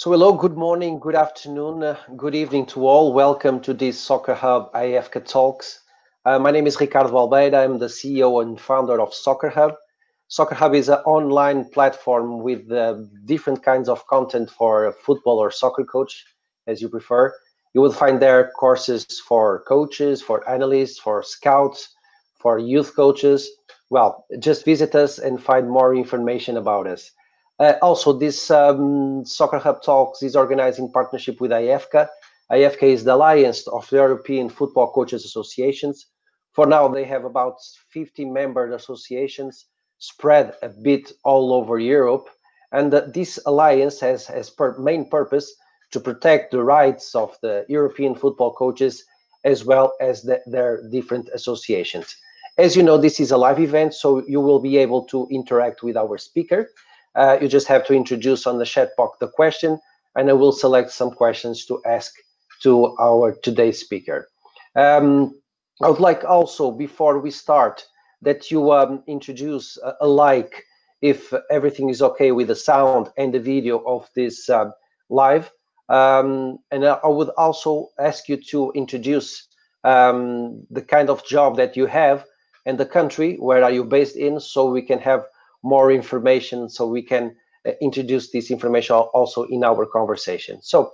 So hello, good morning, good afternoon, good evening to all. Welcome to this Soccer Hub IFK Talks. My name is Ricardo Almeida. I'm the CEO and founder of Soccer Hub. Soccer Hub is an online platform with different kinds of content for a football or soccer coach, as you prefer. You will find there courses for coaches, for analysts, for scouts, for youth coaches. Well, just visit us and find more information about us. Also, this Soccer Hub Talks is organized in partnership with IFK. IFK is the Alliance of the European Football Coaches Associations. For now, they have about 50 member associations spread a bit all over Europe. And this alliance has main purpose to protect the rights of the European football coaches as well as their different associations. As you know, this is a live event, so you will be able to interact with our speaker. You just have to introduce on the chat box the question, and I will select some questions to ask to our today's speaker. I would like also, before we start, that you introduce a like if everything is okay with the sound and the video of this live. And I would also ask you to introduce the kind of job that you have and the country where are you based in, so we can have more information, so we can introduce this information also in our conversation. So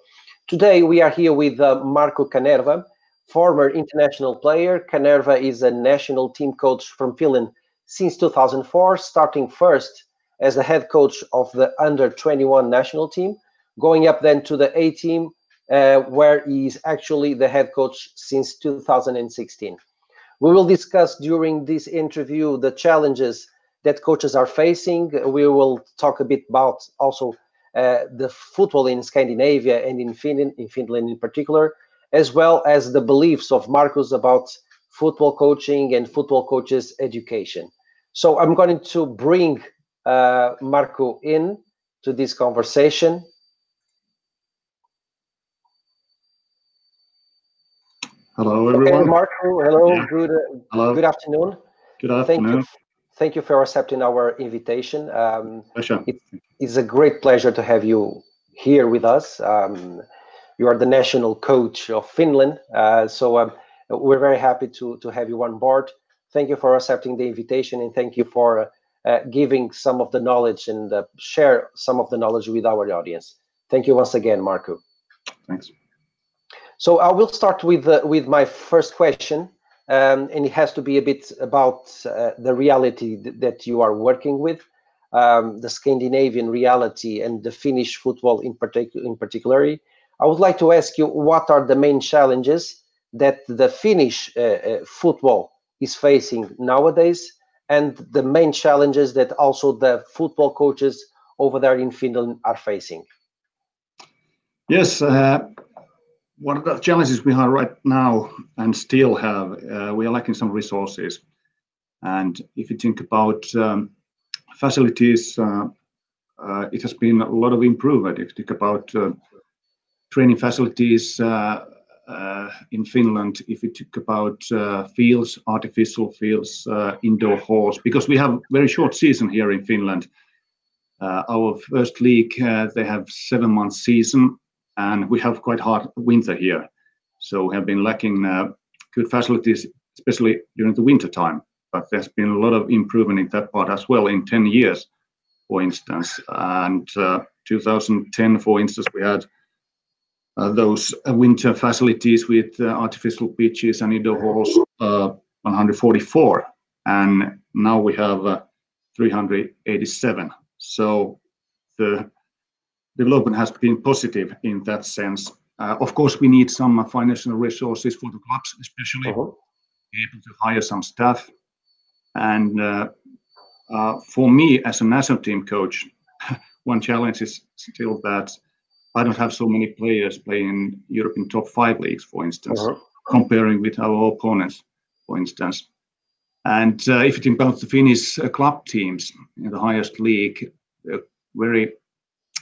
today we are here with Marco Kanerva, former international player. Kanerva is a national team coach from Finland since 2004, starting first as the head coach of the under-21 national team, going up then to the A team, where he is actually the head coach since 2016. We will discuss during this interview the challenges that coaches are facing. We will talk a bit about also the football in Scandinavia and in Finland in particular, as well as the beliefs of Marcus about football coaching and football coaches education. So I'm going to bring Marco in to this conversation. Hello, everyone. Okay, Marco, hello. Yeah. Hello. Good afternoon. Good afternoon. Thank you for accepting our invitation. Pleasure. It's a great pleasure to have you here with us. You are the national coach of Finland, so we're very happy to have you on board. Thank you for accepting the invitation, and thank you for giving some of the knowledge and share some of the knowledge with our audience. Thank you once again, Marco. Thanks. So I will start with my first question. And it has to be a bit about the reality that you are working with, the Scandinavian reality and the Finnish football in particular. I would like to ask you, what are the main challenges that the Finnish football is facing nowadays, and the main challenges that also the football coaches over there in Finland are facing? Yes. One of the challenges we have right now and still have, we are lacking some resources. And if you think about facilities, it has been a lot of improvement. If you think about training facilities in Finland, if you think about fields, artificial fields, indoor halls, because we have very short season here in Finland. Our first league, they have 7 months season, and we have quite hard winter here. So we have been lacking good facilities, especially during the winter time. But there's been a lot of improvement in that part as well in 10 years, for instance. And 2010, for instance, we had those winter facilities with artificial pitches and indoor halls, 144. And now we have 387. So the development has been positive in that sense. Of course, we need some financial resources for the clubs, especially be able to hire some staff. And for me, as a national team coach, one challenge is still that I don't have so many players playing in European top 5 leagues, for instance, comparing with our opponents, for instance. And if you think about the Finnish club teams in the highest league, very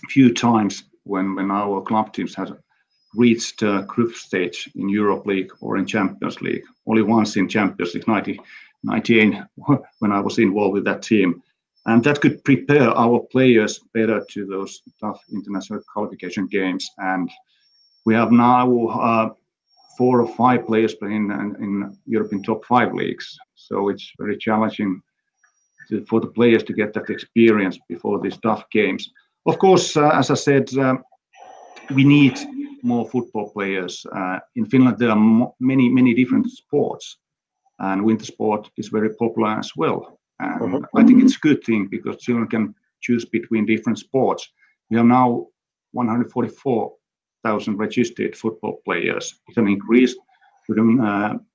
few times when our club teams have reached group stage in Europe League or in Champions League. Only once in Champions League, 1998, when I was involved with that team. And that could prepare our players better to those tough international qualification games. And we have now 4 or 5 players playing in European top 5 leagues. So it's very challenging for the players to get that experience before these tough games. Of course, as I said, we need more football players. In Finland, there are many different sports, and winter sport is very popular as well. And I think it's a good thing because children can choose between different sports. We have now 144,000 registered football players. It's an increase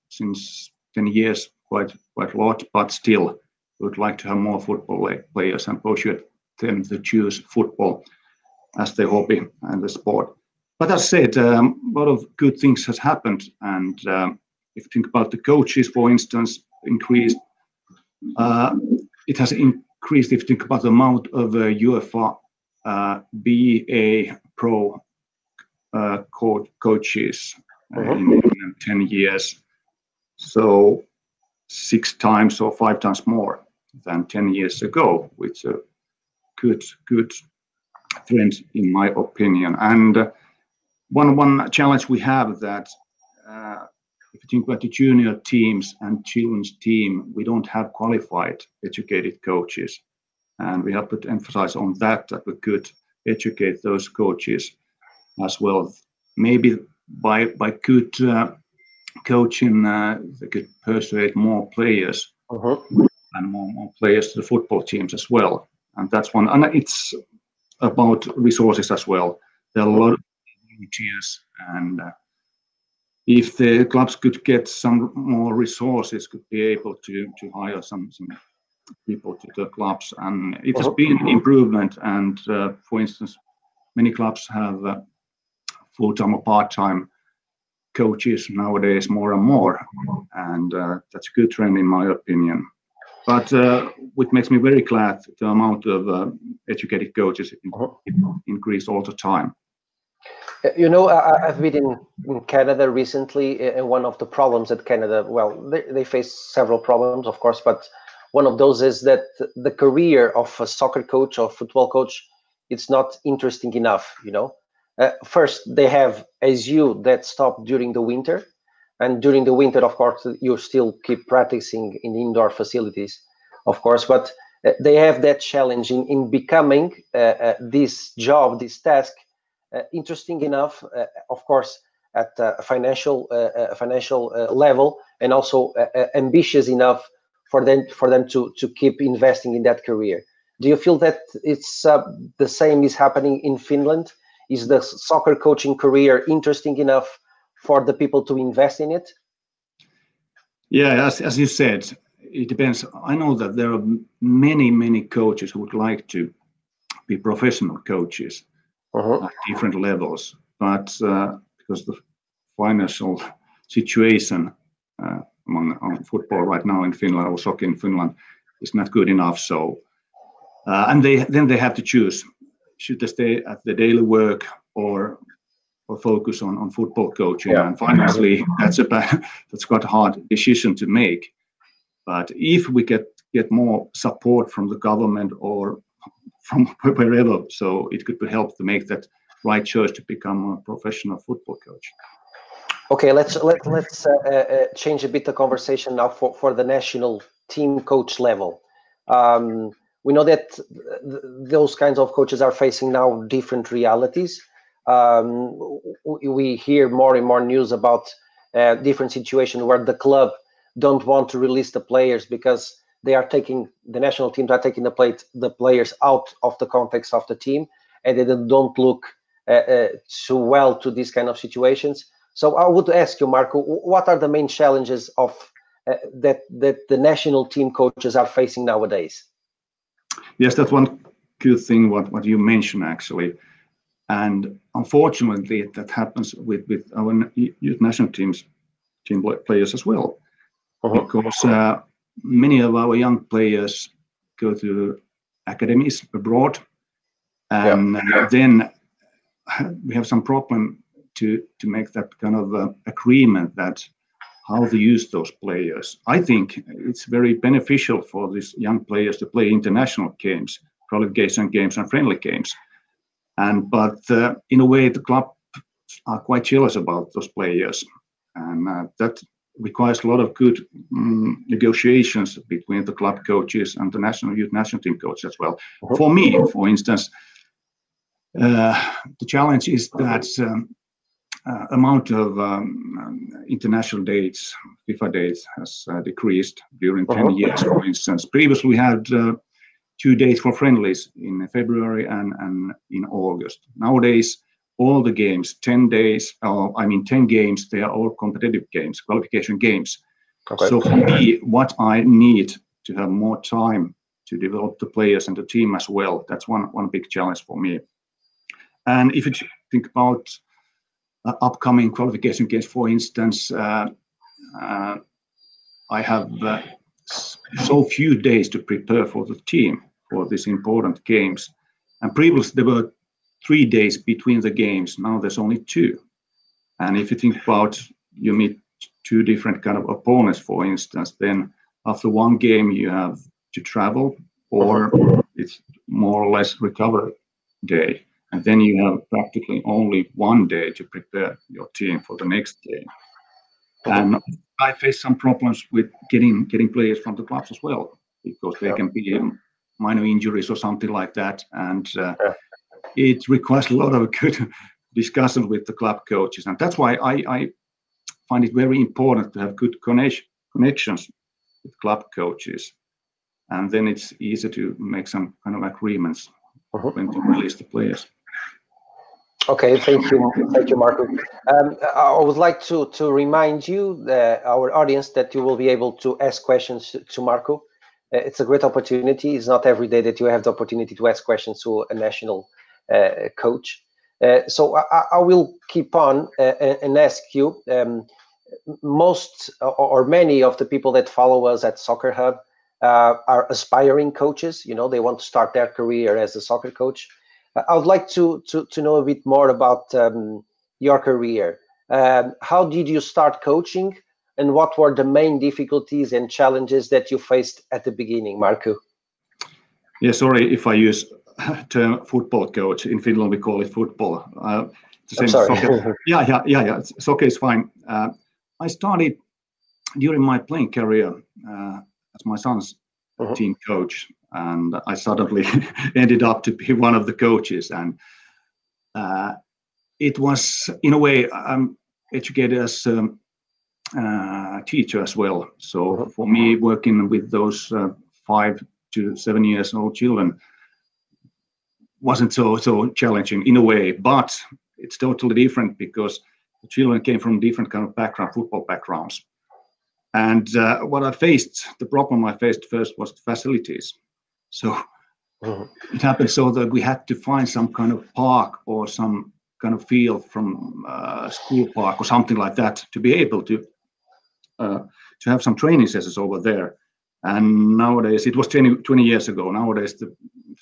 since 10 years, quite a lot, but still, we would like to have more football players and push them to choose football as their hobby and the sport. But as I said, a lot of good things has happened, and if you think about the coaches, for instance, it has increased. If you think about the amount of UEFA BA Pro coaches in 10 years, so 6 times or 5 times more than 10 years ago, which is a good trend in my opinion. And one challenge we have that if you think about the junior teams and children's team, we don't have qualified, educated coaches, and we have to emphasize on that we could educate those coaches as well. Maybe by good coaching, they could persuade more players and more players to the football teams as well. And that's one. And it's about resources as well. There are a lot of volunteers, and if the clubs could get some more resources, could be able to hire some people to the clubs, and it has been improvement. And for instance, many clubs have full-time or part-time coaches nowadays, more and more, and that's a good trend in my opinion. But what makes me very glad, the amount of educated coaches increase all the time. You know, I've been in Canada recently, and one of the problems that Canada, well, they face several problems, of course, but one of those is that the career of a soccer coach or football coach, it's not interesting enough, you know. First, they have, as you, that stop during the winter, and during the winter, of course, you still keep practicing in indoor facilities, of course, but they have that challenge in becoming this job, this task, interesting enough, of course, at a financial level, and also ambitious enough for them to keep investing in that career. Do you feel that it's the same is happening in Finland? Is the soccer coaching career interesting enough for the people to invest in it? Yeah, as you said, it depends. I know that there are many coaches who would like to be professional coaches at different levels, but because the financial situation on football right now in Finland, or soccer in Finland, is not good enough. So, and they have to choose: should they stay at the daily work or focus on football coaching? Yeah. And financially, that's quite a hard decision to make. But if we get more support from the government or from wherever, so it could help to make that right choice to become a professional football coach. Okay, let's change a bit the conversation now for the national team coach level. We know that those kinds of coaches are facing now different realities. We hear more and more news about different situations where the club don't want to release the players because the national teams are taking the players out of the context of the team, and they don't look too well to these kind of situations. So I would ask you, Marco, what are the main challenges of that the national team coaches are facing nowadays? Yes, that's one good thing what you mentioned actually, and unfortunately that happens with our youth national team players as well, because many of our young players go to academies abroad, and then we have some problem to make that kind of agreement that how to use those players. I think it's very beneficial for these young players to play international games, qualification games, and friendly games. But in a way, the clubs are quite jealous about those players, and that requires a lot of good negotiations between the club coaches and the youth national team coach as well. For me, for instance, the challenge is that amount of international dates, FIFA dates, has decreased during 10 years. For instance, previously we had 2 dates for friendlies in February and in August. Nowadays, all the games, 10 days, 10 games, they are all competitive games, qualification games. Okay. So for me, what I need to have more time to develop the players and the team as well, that's one big challenge for me. And if you think about upcoming qualification games, for instance, I have so few days to prepare for the team for these important games. And previously there were 3 days between the games. Now there's only 2. And if you think about you meet 2 different kind of opponents, for instance, then after 1 game you have to travel, or it's more or less recovery day. And then you have practically only 1 day to prepare your team for the next game. And I face some problems with getting players from the clubs as well, because there can be minor injuries or something like that. And it requires a lot of good discussion with the club coaches. And that's why I find it very important to have good connections with club coaches. And then it's easy to make some kind of agreements when to release the players. Okay, thank you, Marco. I would like to remind you, our audience, that you will be able to ask questions to Marco. It's a great opportunity. It's not every day that you have the opportunity to ask questions to a national coach. So I will keep on and ask you. Most or many of the people that follow us at Soccer Hub are aspiring coaches. You know, they want to start their career as a soccer coach. I would like to know a bit more about your career. How did you start coaching, and what were the main difficulties and challenges that you faced at the beginning, Marco? Yeah, sorry if I use the term football coach. In Finland, we call it football. I'm sorry. Yeah. It's okay, it's fine. I started during my playing career as my son's team coach, and I suddenly ended up to be one of the coaches. And it was, in a way, I'm educated as a teacher as well. So for me, working with those 5 to 7 years old children wasn't so challenging in a way, but it's totally different because the children came from different kind of background, football backgrounds. And the problem I faced first was the facilities. So it happened so that we had to find some kind of park or some kind of field from school park or something like that to be able to have some training sessions over there. And nowadays, it was 20 years ago. Nowadays, the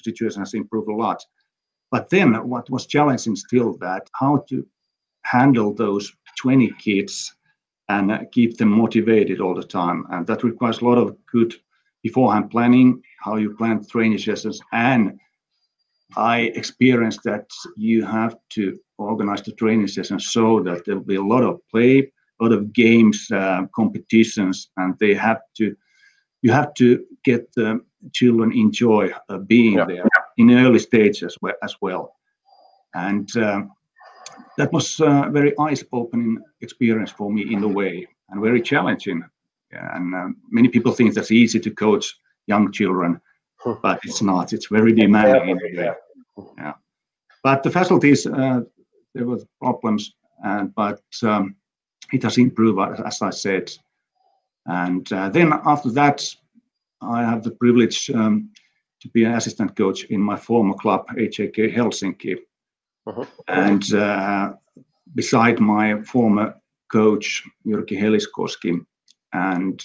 situation has improved a lot. But then what was challenging still that how to handle those 20 kids and keep them motivated all the time. And that requires a lot of good beforehand planning, how you plan training sessions. And I experienced that you have to organize the training sessions so that there will be a lot of play, a lot of games, competitions, and you have to get the children enjoy being there in the early stages as well. And that was a very eye-opening experience for me in a way, and very challenging. And many people think that's easy to coach young children, but it's not. It's very demanding in a way. Yeah. But the facilities, there were problems, but it has improved, as I said. And then after that, I have the privilege to be an assistant coach in my former club, HJK Helsinki. And beside my former coach, Jyrki Heliskoski. And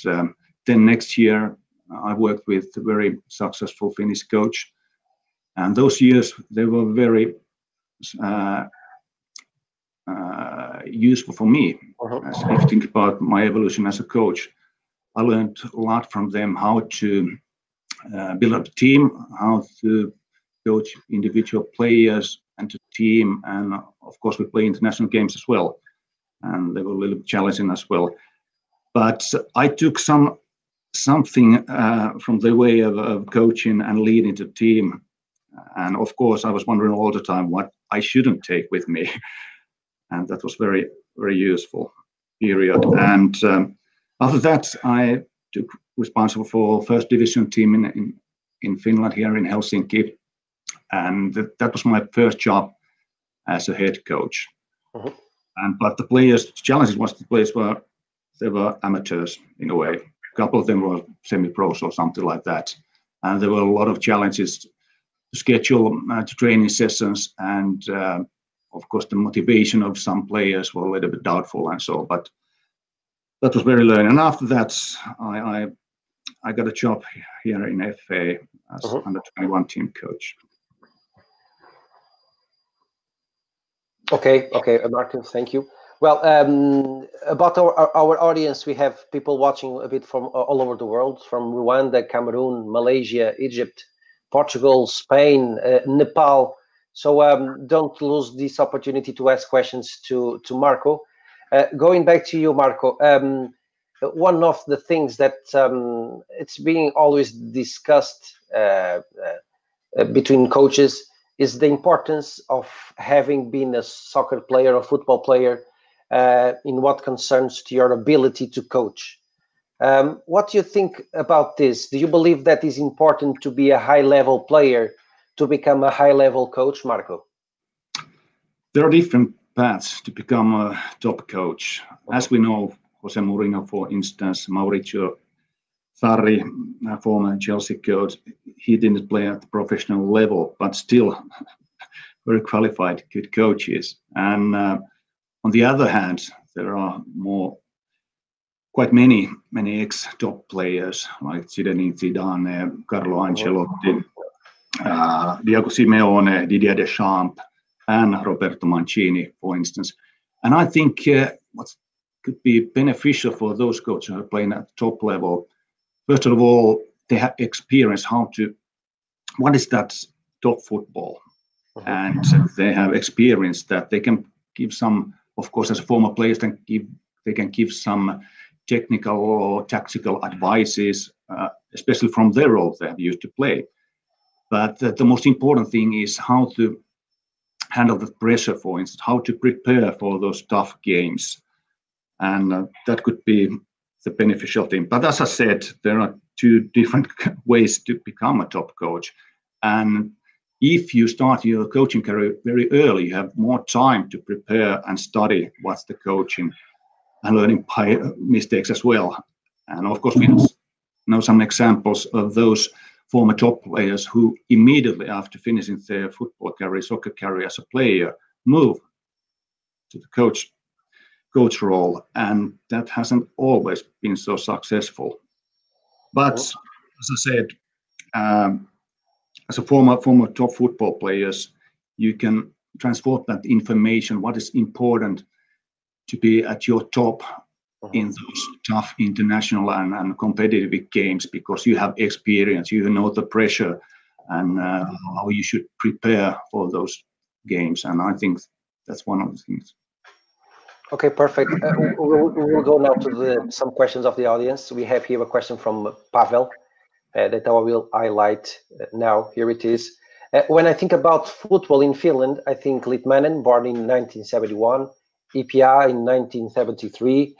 then next year, I worked with a very successful Finnish coach. And those years, they were very useful for me. As if you think about my evolution as a coach, I learned a lot from them how to build up a team, how to coach individual players and the team, and of course we play international games as well, and they were a little bit challenging as well. But I took something from the way of coaching and leading the team, and of course I was wondering all the time what I shouldn't take with me, and that was very, very useful period. And after that, I took responsible for first division team in Finland here in Helsinki, and that was my first job as a head coach. But the challenges was the players were amateurs in a way. A couple of them were semi-pros or something like that, and there were a lot of challenges to schedule to training sessions, and of course the motivation of some players were a little bit doubtful and so. But that was very learning. And after that, I got a job here in FA as under 21 team coach. Okay, Martin, thank you. Well, about our audience, we have people watching a bit from all over the world, from Rwanda, Cameroon, Malaysia, Egypt, Portugal, Spain, Nepal. So don't lose this opportunity to ask questions to Marco. Going back to you, Marco, one of the things that it's being always discussed between coaches is the importance of having been a soccer player or football player in what concerns to your ability to coach. What do you think about this? Do you believe that is important to be a high-level player to become a high-level coach, Marco? There are different paths to become a top coach. As we know, Jose Mourinho, for instance, Mauricio Sarri, former Chelsea coach, he didn't play at the professional level, but still very qualified, good coaches. And on the other hand, there are quite many ex-top players like Zinedine Zidane, Carlo Ancelotti, Diego Simeone, Didier Deschamps, and Roberto Mancini, for instance. And I think what could be beneficial for those coaches who are playing at the top level, first of all, they have experience what is that top football, and they have experience that they can give some. Of course, as former players, they can give some technical or tactical advices, especially from their role they have used to play. But the most important thing is how to handle the pressure, for instance, how to prepare for those tough games, and that could be the beneficial thing. But as I said, there are two different ways to become a top coach, and if you start your coaching career very early, you have more time to prepare and study what's the coaching and learning by mistakes as well. And of course, we know some examples of those former top players who immediately after finishing their football career, soccer career as a player, move to the coach role, and that hasn't always been so successful. But as I said, as a former top football players, you can transport that information, what is important to be at your top in those tough international and competitive games, because you have experience, you know the pressure and how you should prepare for those games. And I think that's one of the things. Okay, perfect. We'll go now to some questions of the audience. We have here a question from Pavel that I will highlight now. Here it is. When I think about football in Finland, I think Litmanen, born in 1971, Ipia in 1973,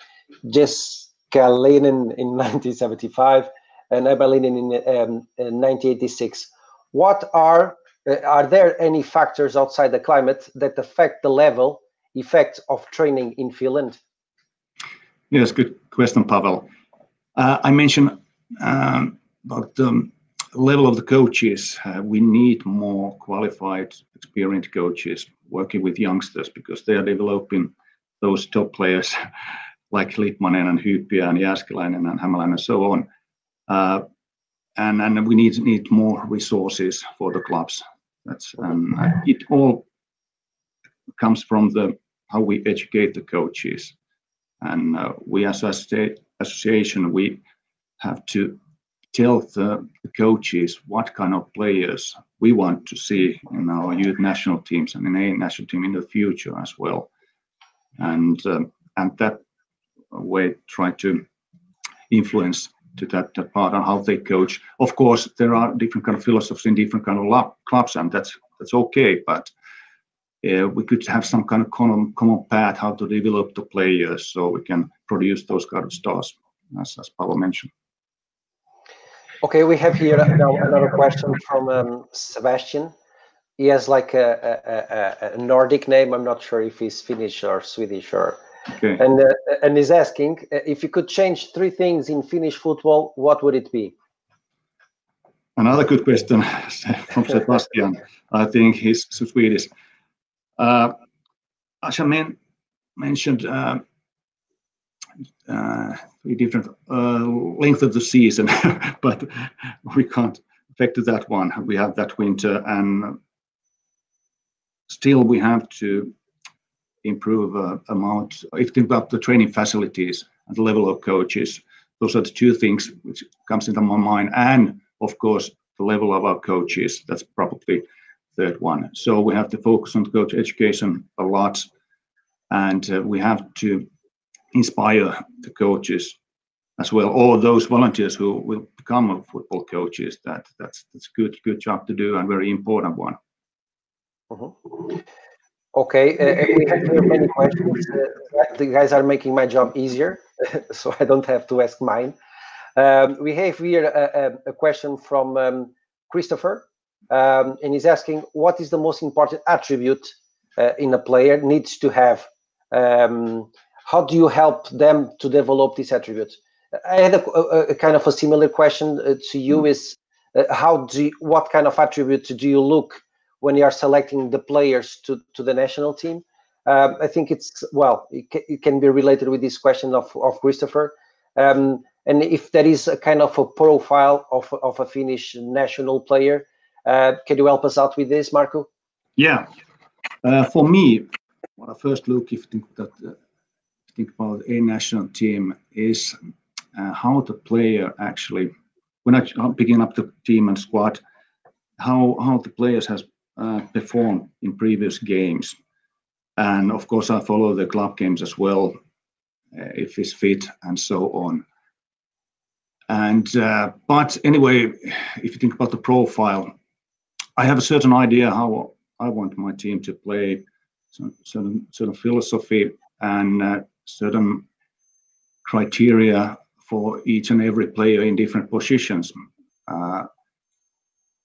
Jeskalainen in 1975, and Eberlinen in 1986. What are there any factors outside the climate that affect the level effect of training in Finland? Yes, good question, Pavel. I mentioned about the level of the coaches. We need more qualified, experienced coaches working with youngsters, because they are developing those top players like Litmanen and Hyppia and Jääskeläinen and Hämäläinen and so on. And we need more resources for the clubs. It all comes from the how we educate the coaches. And we as an association, we have to tell the coaches what kind of players we want to see in our youth national teams and in a national team in the future as well. And that way try to influence to that part on how they coach. Of course, there are different kind of philosophies in different kind of clubs, and that's okay. But we could have some kind of common path how to develop the players so we can produce those kind of stars, as Paolo mentioned. Okay, we have here now another question from Sebastian. He has like a Nordic name. I'm not sure if he's Finnish or Swedish or. Okay. And he's asking if you could change 3 things in Finnish football, what would it be? Another good question from Sebastian. I think he's Swedish. As I mentioned, 3 different length of the season, but we can't affect that one. We have that winter, and still we have to improve amount. If you think about the training facilities and the level of coaches, those are the 2 things which comes into my mind. And of course, the level of our coaches, that's probably third one. So we have to focus on coach education a lot, and we have to inspire the coaches as well, or those volunteers who will become football coaches. That's good job to do and very important one. Mm-hmm. Okay, we have here many questions. The guys are making my job easier, so I don't have to ask mine. We have here a question from Christopher, and he's asking, what is the most important attribute in a player needs to have? How do you help them to develop this attribute? I had a kind of a similar question to you, is what kind of attribute do you look when you are selecting the players to the national team? I think it can be related with this question of Christopher. And if there is a kind of a profile of a Finnish national player, can you help us out with this, Marco? Yeah, for me, when I first look, if you think about a national team, is how the player actually, when I'm picking up the team and squad, how the players has performed in previous games. And of course, I follow the club games as well, if he's fit and so on. And but anyway, if you think about the profile, I have a certain idea how I want my team to play, certain philosophy and certain criteria for each and every player in different positions.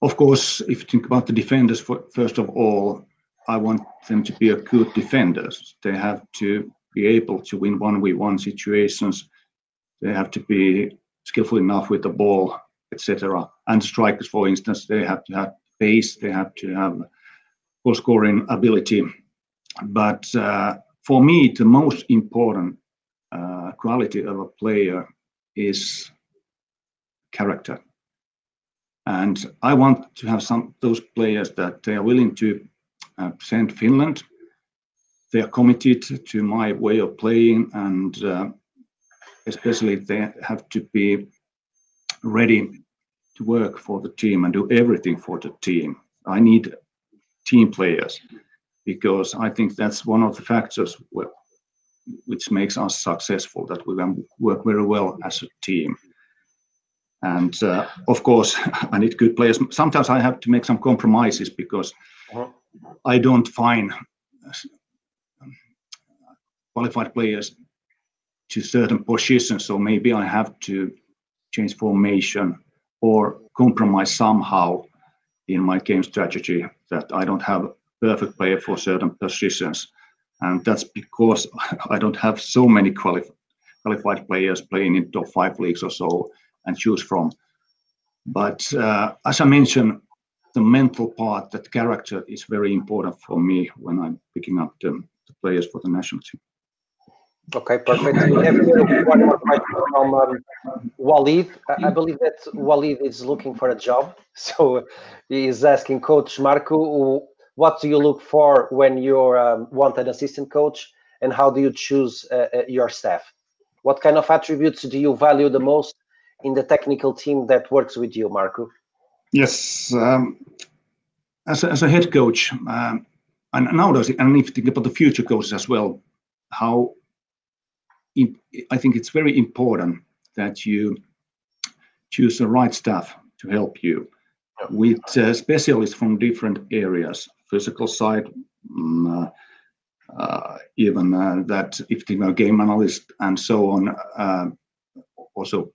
Of course, if you think about the defenders, first of all, I want them to be a good defenders. They have to be able to win 1v1 situations. They have to be skillful enough with the ball, etc. And strikers, for instance, they have to have pace. They have to have goal scoring ability. But for me, the most important quality of a player is character. And I want to have those players that they are willing to represent Finland. They are committed to my way of playing, and especially they have to be ready to work for the team and do everything for the team. I need team players because I think that's one of the factors which makes us successful, that we can work very well as a team. And of course, I need good players. Sometimes I have to make some compromises because I don't find qualified players to certain positions. So maybe I have to change formation or compromise somehow in my game strategy that I don't have a perfect player for certain positions. And that's because I don't have so many qualified players playing in top 5 leagues or so and choose from. But as I mentioned, the mental part, that character is very important for me when I'm picking up the players for the national team. Okay, perfect. We have here one more question from Walid. I believe that Walid is looking for a job. So he is asking Coach Marco, what do you look for when you want an assistant coach? and how do you choose your staff? What kind of attributes do you value the most in the technical team that works with you, Marco? Yes, as a head coach, and nowadays, and if you think about the future coaches as well, how I think it's very important that you choose the right staff to help you with specialists from different areas, physical side, even that if you know game analyst and so on, also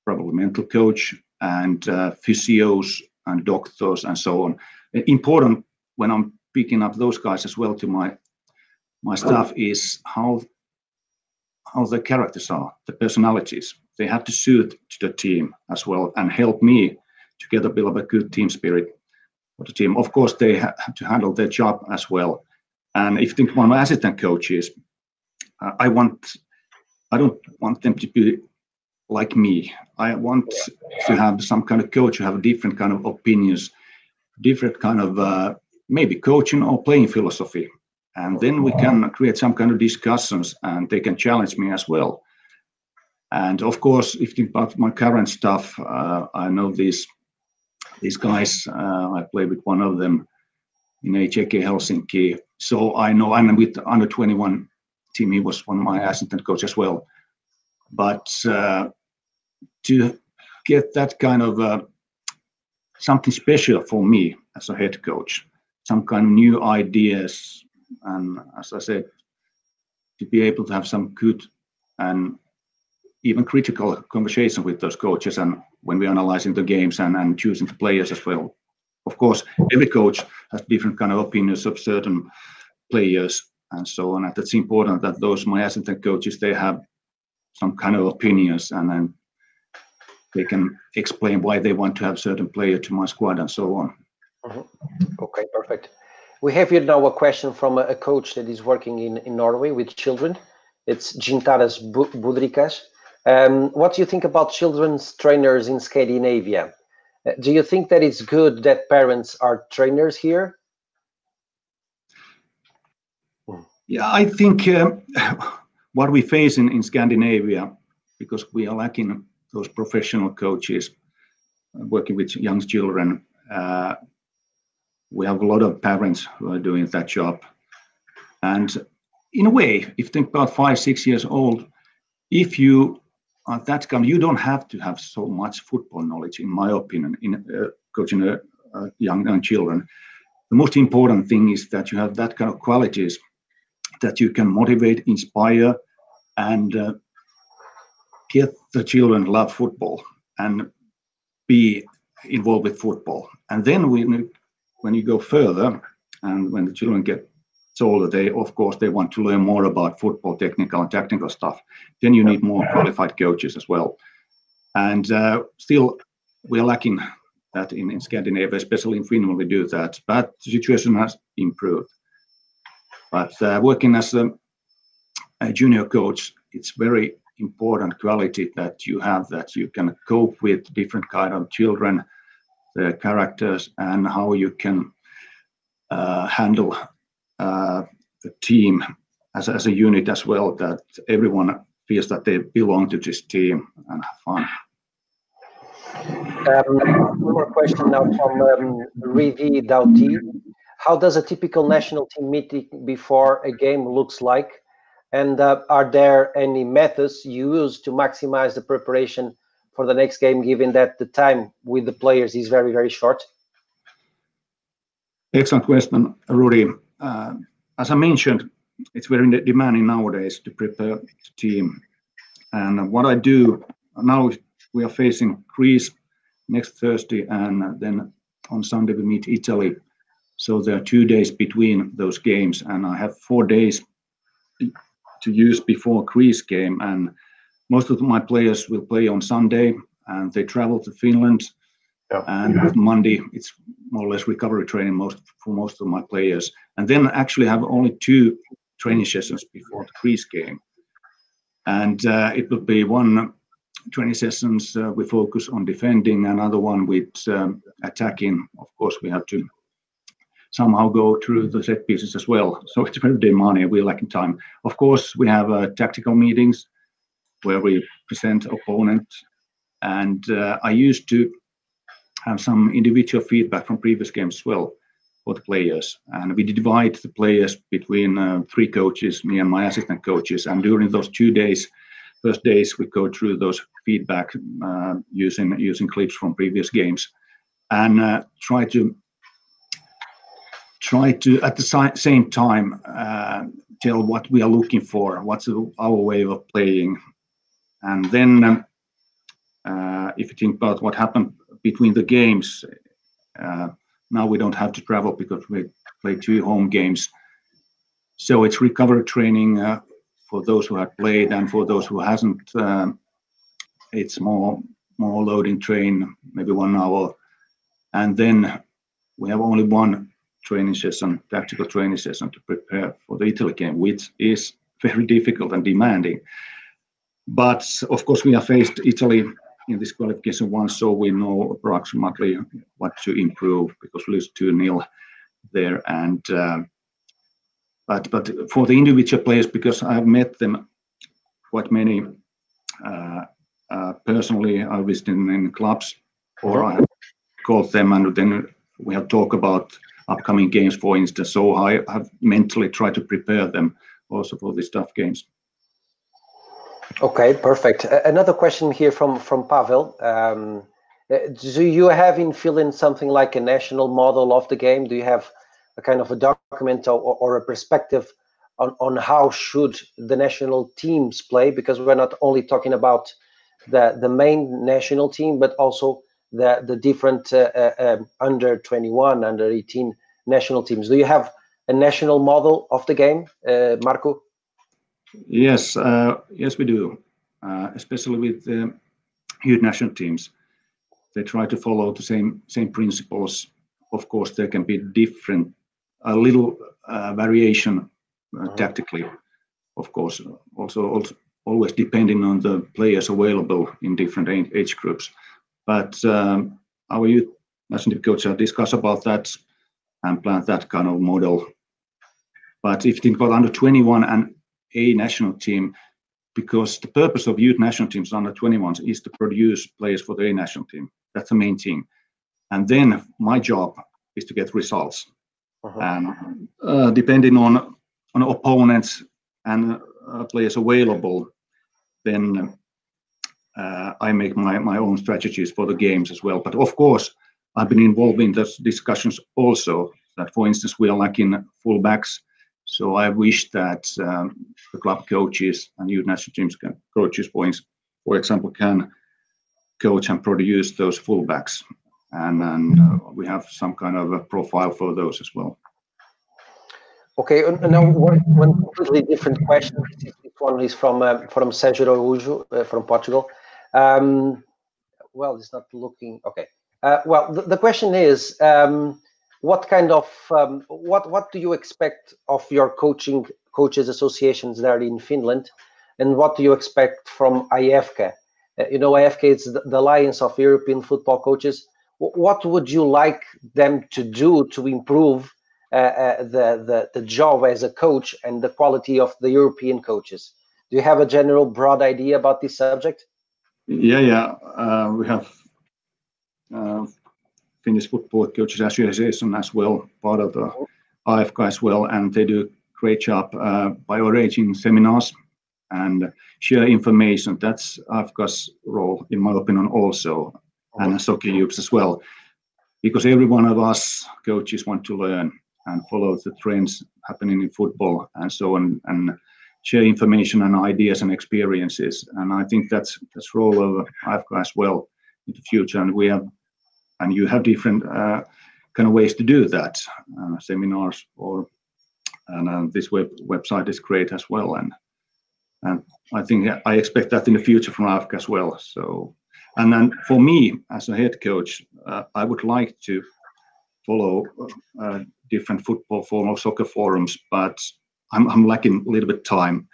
probably mental coach and physios and doctors and so on. Important when I'm picking up those guys as well to my staff is how the characters are, the personalities. They have to suit to the team as well and help me together build up a good team spirit for the team. Of course, they have to handle their job as well. And if you think about my assistant coaches, I don't want them to be like me. I want to have some kind of coach who have different kind of opinions, different kind of maybe coaching or playing philosophy. And then we can create some kind of discussions and they can challenge me as well. And of course, if you think about my current stuff, I know these guys, I play with one of them in HJK Helsinki. So I know, and with the under 21 team, he was one of my assistant coach as well. But to get that kind of something special for me as a head coach, some kind of new ideas, and as I said, to be able to have some good and even critical conversation with those coaches, and when we're analyzing the games and choosing the players as well. Of course, every coach has different kind of opinions of certain players and so on. And it's important that those my assistant coaches, they have some kind of opinions and then they can explain why they want to have certain player to my squad and so on. Okay, perfect. We have here now a question from a coach that is working in Norway with children. It's Gintaras Budrikas. What do you think about children's trainers in Scandinavia? Do you think that it's good that parents are trainers here? Yeah, I think what we face in Scandinavia, because we are lacking those professional coaches working with young children, we have a lot of parents who are doing that job. And in a way, if you think about 5-6 years old, if you are that kind, you don't have to have so much football knowledge, in my opinion, in coaching young children. The most important thing is that you have that kind of qualities that you can motivate, inspire, and get the children love football and be involved with football. And then when you go further, and when the children get older, they of course they want to learn more about football, technical and tactical stuff. Then you need more qualified coaches as well. And still, we are lacking that in Scandinavia, especially in Finland. We do that, but the situation has improved. But working as a junior coach, it's very important quality that you have, that you can cope with different kind of children, their characters, and how you can handle the team as a unit as well, that everyone feels that they belong to this team and have fun. One more question now from Rivi Dauti. How does a typical national team meeting before a game looks like? And are there any methods you use to maximize the preparation for the next game, given that the time with the players is very, very short? Excellent question, Rudy. As I mentioned, it's very demanding nowadays to prepare the team. And what I do now, we are facing Greece next Thursday, and then on Sunday we meet Italy. So there are 2 days between those games, and I have 4 days to use before Greece game. And most of my players will play on Sunday, and they travel to Finland. Yeah. And Monday, it's more or less recovery training for most of my players. And then actually have only 2 training sessions before the Greece game. And it will be one training sessions we focus on defending, another one with attacking. Of course, we have to somehow go through the set pieces as well. So it's very demanding. We're lacking time. Of course, we have tactical meetings where we present opponent, and I used to have some individual feedback from previous games as well for the players, and we divide the players between 3 coaches, me and my assistant coaches, and during those 2 days, first days, we go through those feedback using clips from previous games, and try to at the same time tell what we are looking for, what's our way of playing, and then if you think about what happened between the games, now we don't have to travel because we play 2 home games. So it's recovery training for those who have played, and for those who hasn't, it's more loading train, maybe 1 hour. And then we have only 1 training session, tactical training session, to prepare for the Italy game, which is very difficult and demanding. But of course, we have faced Italy in this qualification once, so we know approximately what to improve, because we lose 2-0 there. And but for the individual players, because I've met them quite many personally, I visited in clubs, or I have called them, and then we have talked about upcoming games, for instance. So I have mentally tried to prepare them also for these tough games. Okay, perfect. Another question here from Pavel. Do you have in Finland something like a national model of the game? Do you have a kind of a document or a perspective on how should the national teams play? Because we're not only talking about the main national team, but also the different under 21, under 18 national teams. Do you have a national model of the game, Marco? Yes, yes, we do. Especially with the youth national teams, they try to follow the same principles. Of course, there can be a little variation tactically. Of course, also always depending on the players available in different age groups. But our youth national team coaches discuss about that and plan that kind of model. But if you think about under 21 and a national team, because the purpose of youth national teams under 21s is to produce players for the A national team. That's the main thing. And then my job is to get results. And depending on opponents and players available, then I make my own strategies for the games as well. But of course, I've been involved in those discussions also. That, for instance, we are lacking fullbacks. So I wish that the club coaches and youth national teams coaches, for example, can coach and produce those fullbacks, and we have some kind of a profile for those as well. Okay, now one completely different question. This one is from Sérgio Araújo from Portugal. Well, it's not looking okay. Well, the question is, what kind of what do you expect of your coaches associations there in Finland, and what do you expect from IFK? You know, IFK is the Alliance of European Football Coaches. What would you like them to do to improve the job as a coach and the quality of the European coaches? Do you have a general broad idea about this subject? Yeah. We have Finnish Football Coaches Association as well, part of the IFK as well, and they do a great job by arranging seminars and share information. That's IFK's role, in my opinion, also, and soccer youths as well, because every one of us coaches want to learn and follow the trends happening in football and so on, and share information and ideas and experiences. And I think that's role of IFK as well in the future. And you have different kind of ways to do that, seminars, and this website is great as well. And I think I expect that in the future from IFK as well. So, and then for me as a head coach, I would like to follow different football forums, soccer forums, but I'm lacking a little bit time.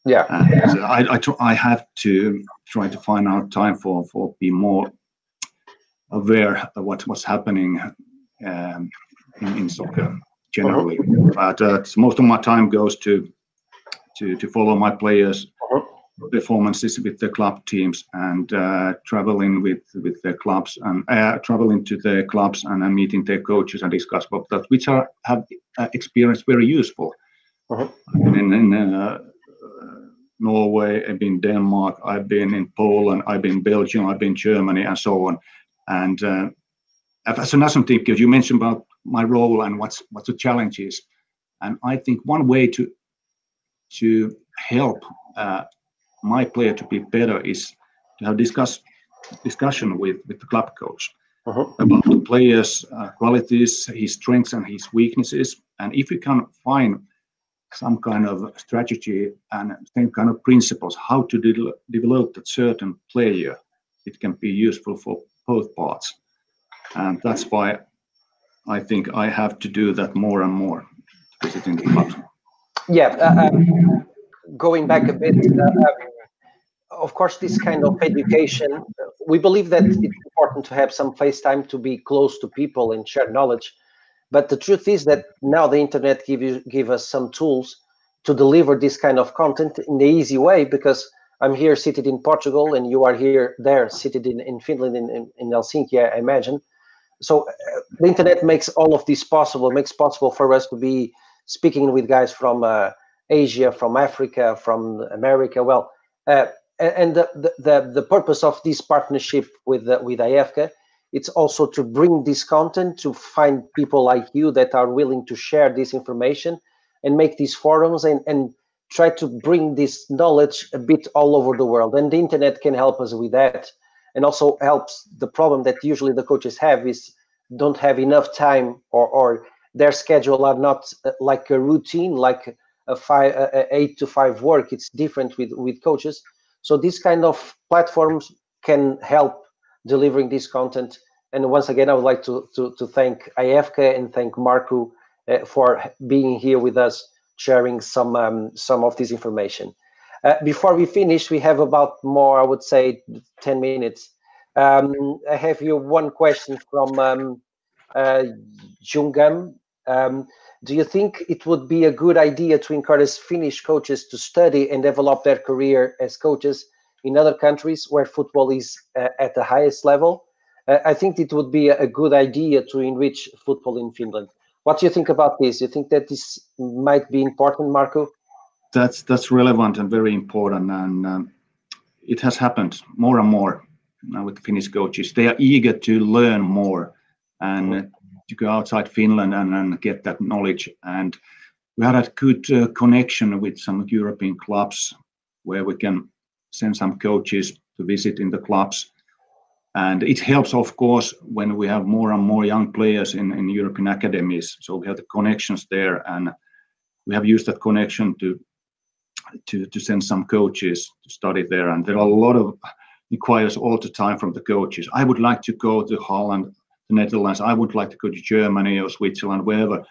Yeah, I have to try to find out time for be more aware of what's happening in soccer generally. But most of my time goes to follow my players' performances with the club teams and traveling with their clubs and traveling to their clubs and meeting their coaches and discuss about that, which I have experienced very useful. I've been in Norway, I've been Denmark, I've been in Poland, I've been Belgium, I've been Germany, and so on. And as another thing, because you mentioned about my role and what's the challenges, and I think one way to help my player to be better is to have discussion with the club coach about the player's qualities, his strengths and his weaknesses. And if you can find some kind of strategy and same kind of principles how to develop that certain player, it can be useful for both parts. And that's why I think I have to do that more and more, visiting the clubs. Yeah, going back a bit, of course, this kind of education, we believe that it's important to have some face time to be close to people and share knowledge. But the truth is that now the internet give us some tools to deliver this kind of content in the easy way, because I'm here seated in Portugal and you are there seated in Finland, in Helsinki, I imagine. So the internet makes all of this possible, makes possible for us to be speaking with guys from Asia, from Africa, from America. Well, and the purpose of this partnership with IFK, it's also to bring this content, to find people like you that are willing to share this information and make these forums and try to bring this knowledge a bit all over the world. And the internet can help us with that. And also helps the problem that usually the coaches have is don't have enough time, or their schedule are not like a routine, like a 8 to 5 work. It's different with coaches. So these kind of platforms can help delivering this content. And once again, I would like to thank IFK and thank Marco for being here with us, sharing some of this information. Before we finish, we have about more, I would say, 10 minutes. I have here one question from Jungam. Do you think it would be a good idea to encourage Finnish coaches to study and develop their career as coaches in other countries where football is at the highest level? I think it would be a good idea to enrich football in Finland. What do you think about this? You think that this might be important, Marco? That's relevant and very important, and it has happened more and more now with Finnish coaches. They are eager to learn more and to go outside Finland and get that knowledge. And we had a good connection with some European clubs where we can send some coaches to visit in the clubs. And it helps, of course, when we have more and more young players in European academies. So we have the connections there, and we have used that connection to send some coaches to study there. And there are a lot of inquiries all the time from the coaches. I would like to go to Holland, the Netherlands. I would like to go to Germany or Switzerland, wherever.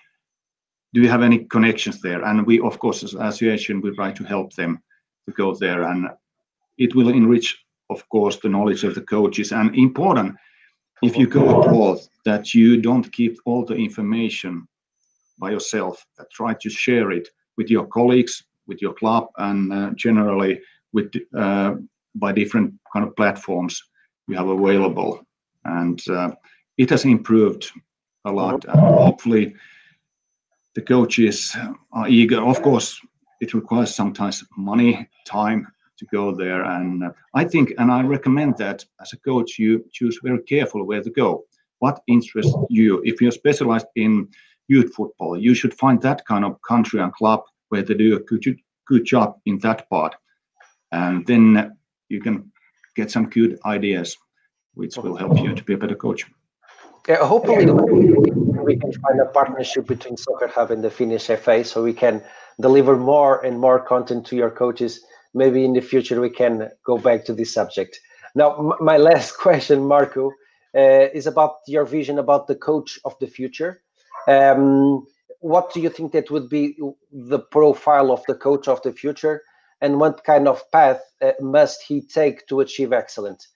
Do you have any connections there? And we, of course, as association, we try to help them to go there. And it will enrich, of course, the knowledge of the coaches. And important, if you go abroad, that you don't keep all the information by yourself, that try to share it with your colleagues, with your club, and generally with by different kind of platforms you have available. And it has improved a lot. And hopefully the coaches are eager. Of course, it requires sometimes money, time to go there. And I think, and I recommend that as a coach, you choose very carefully where to go. What interests you? If you're specialized in youth football, you should find that kind of country and club where they do a good job in that part. And then you can get some good ideas, which will help you to be a better coach. Yeah, hopefully we can find a partnership between Soccer Hub and the Finnish FA, so we can deliver more and more content to your coaches. Maybe in the future we can go back to this subject. Now, my last question, Marco, is about your vision about the coach of the future. What do you think that would be the profile of the coach of the future, and what kind of path must he take to achieve excellence?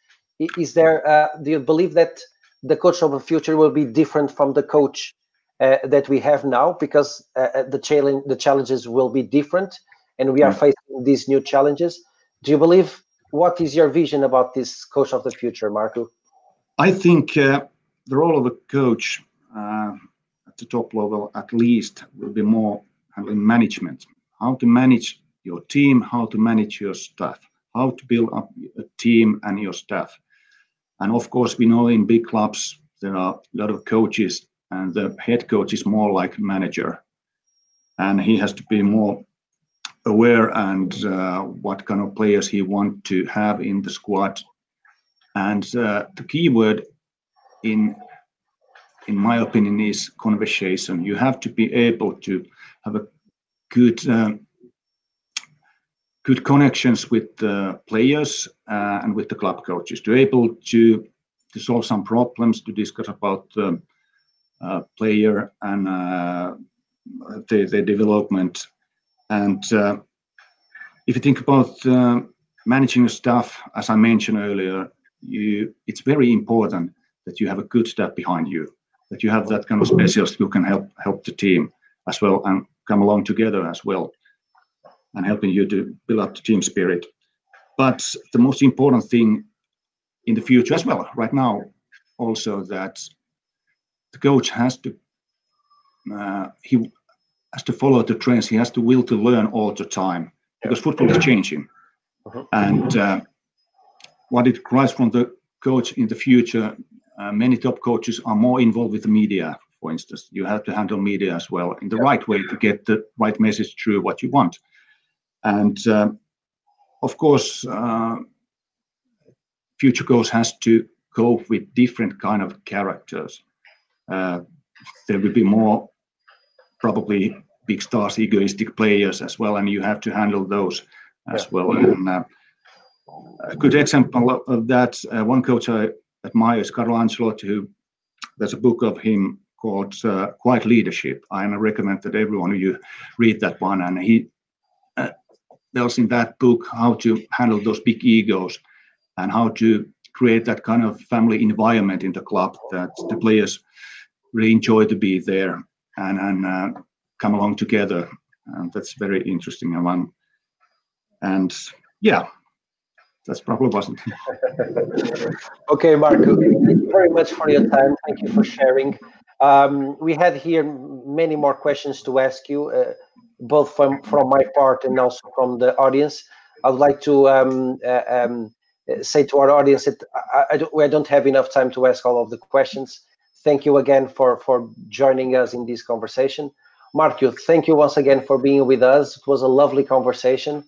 Is there? Do you believe that the coach of the future will be different from the coach that we have now, because the challenges will be different, and we are facing these new challenges. Do you believe? What is your vision about this coach of the future, Marco? I think the role of a coach at the top level, at least, will be more handling management. How to manage your team, how to manage your staff, how to build up a team and your staff. And of course, we know in big clubs there are a lot of coaches, and the head coach is more like a manager, and he has to be more aware and what kind of players he wants to have in the squad. And the key word, in my opinion, is conversation. You have to be able to have a good connections with the players and with the club coaches, to able to solve some problems, to discuss about the player and the development. And if you think about managing staff, as I mentioned earlier, it's very important that you have a good staff behind you, that you have that kind of specialist who can help the team as well and come along together as well, and helping you to build up the team spirit. But the most important thing in the future as well, right now, also, that the coach has to he has to follow the trends. He has to will to learn all the time, because football is changing. And what it requires from the coach in the future, many top coaches are more involved with the media, for instance. You have to handle media as well in the right way to get the right message through what you want. And of course, future coach has to cope with different kind of characters. There will be more probably big stars, egoistic players as well, and you have to handle those as well. And a good example of that, one coach I admire is Carlo Ancelotti, there's a book of him called Quiet Leadership. I recommend that everyone you read that one, and he tells in that book how to handle those big egos and how to create that kind of family environment in the club, that the players really enjoy to be there and come along together. And that's very interesting one. And yeah, that's probably wasn't. Okay, Marco, thank you very much for your time. Thank you for sharing. We had here many more questions to ask you, both from my part and also from the audience. I would like to say to our audience that I don't have enough time to ask all of the questions. Thank you again for joining us in this conversation. Marco, thank you once again for being with us. It was a lovely conversation.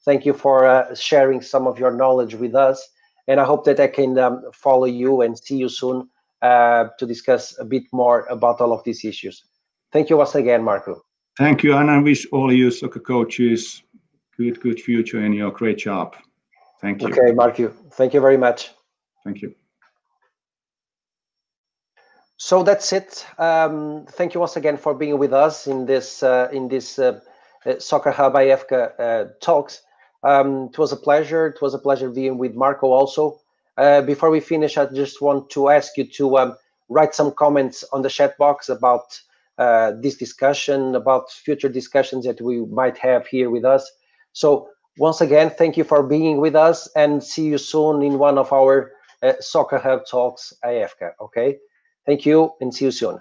Thank you for sharing some of your knowledge with us. And I hope that I can follow you and see you soon to discuss a bit more about all of these issues. Thank you once again, Marco. Thank you, and I wish all you soccer coaches good future in your great job. Thank you. Okay, Marco. Thank you very much. Thank you. So that's it. Thank you once again for being with us in this Soccer Hub IFK talks. It was a pleasure. It was a pleasure being with Marco also. Before we finish, I just want to ask you to write some comments on the chat box about this discussion, about future discussions that we might have here with us. So once again, thank you for being with us, and see you soon in one of our Soccer Hub talks IFK. Okay, thank you, and see you soon.